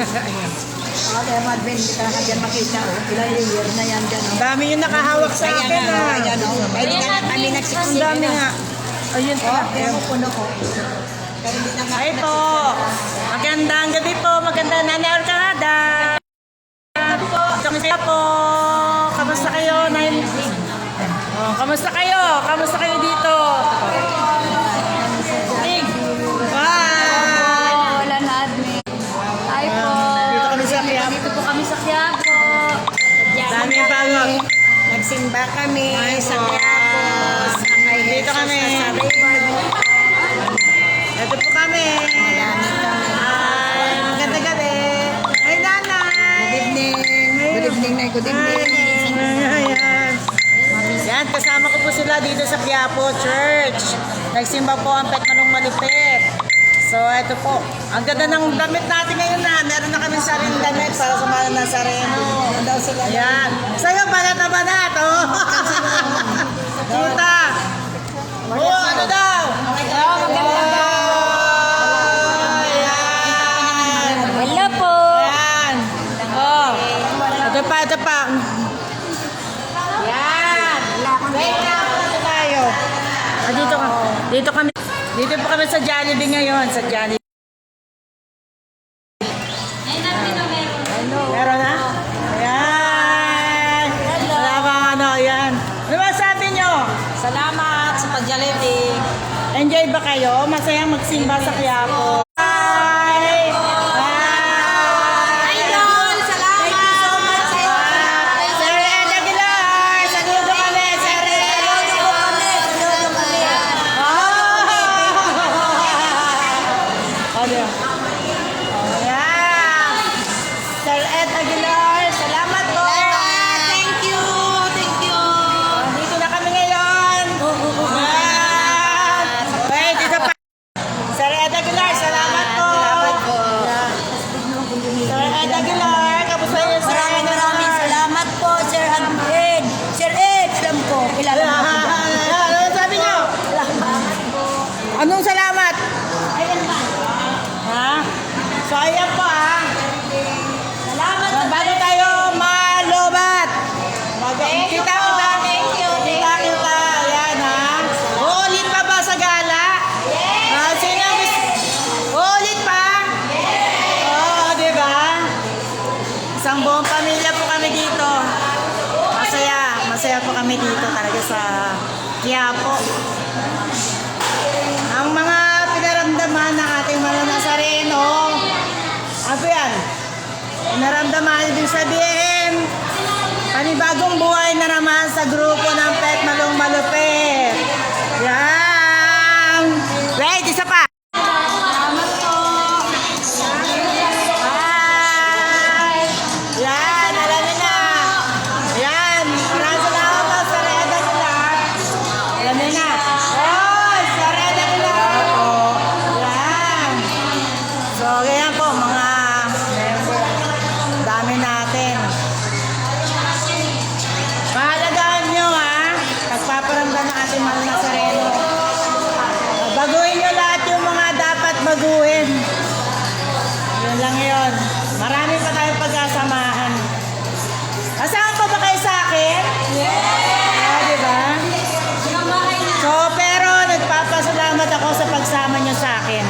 Ayan. Kaya mag-ben, hindi ka na dyan makita. Ilang year na yan dyan. Ang dami yung nakahawak sa akin. Ayan, pwede na kami Ang nagsiksik. dami nga. Ayun po. Kaya mo puno ko. Kaya hindi na Ay po. Magandang gabi po. Magandang Nanay Orcada. Kamusta po? Kamusta kayo? Oh, kamusta kayo? Kamusta kayo dito? Bye! Wala na admin. Hi po. Dito kami sa Quiapo. Dito po kami sa Quiapo. Dami yung bago. nagsimba kami sa po. Quiapo. Dito kami. Ito po kami. Ay, magandang gabi. Ay, nanay. Good evening. Good evening na. Good evening. Ayan. Yan, kasama ko po sila dito sa Quiapo Church. Nagsimba po ang Pet Manong Malupit. So, ito po. Ang ganda ng damit natin ngayon na. Meron na kami sariling damit para sa mga Nazareno. Ayan. Sa'yo, banat na banat. Oh. Kita. Oh, ano daw? Hello po. Ayan. Oh. Ito pa, ito pa. Yan. Wait na po tayo. Ah, dito kami. Dito po kami sa Jollibee ngayon. Sa Jollibee. Meron na? Ayan. Salamat, ano, ayan. Ano ba sabi nyo? Salamat sa pag-Jollibee. Enjoy ba kayo? Masayang magsimba sa Quiapo. Bye! Bye! Idol, salamat. Thank you so much. Sir Ed Aguilar, saludo kami, Sir Ed. Oh, diba? Ayan. Sir Ed Aguilar, salamat po. Thank you. Thank you. Dito na kami ngayon. Ayan. Wait, dito pa. Sir Ed Aguilar, salamat po. Salamat po. Sir Ed Aguilar, kamusta niyo, Sir Ed? Maraming salamat po, Sir Ed. Sir Ed, alam ko. Kilala mo ako dyan. Ano sabi niyo? Anong salamat? Ha? So, ayan po Salamat. Bago tayo malubat. Kita ko ba? Thank you. Kita. Ayan ha. Uulit pa ba sa gala? Yes. Sino gusto? Uulit pa? Yes. Oo, diba? Isang buong pamilya po kami dito. Masaya po kami dito talaga sa Quiapo. Ang mga pinaramdaman ng ating mga Nazareno, ano yan? Pinaramdaman ibig sabihin, panibagong buhay na naman sa grupo ng Pet Manong Malupit. Yan! Wait, isa pa! Hi! Yan, alam niyo na. Yan, maraming salamat po sa Reda nila. Alam niyo na. Oh, sa Reda nila. Yan. So, ganyan po, mga member. Dami natin. Mahalagaan nyo pagpaparamdam ng ating mga Nazareno. Baguhin nyo lahat yung mga dapat baguhin. Yun lang yun. Marami pa tayong pagkasamahan. Kasama pa ba kayo sa akin? Yeah! Diba? So, pero nagpapasalamat ako sa pagsama nyo sa akin.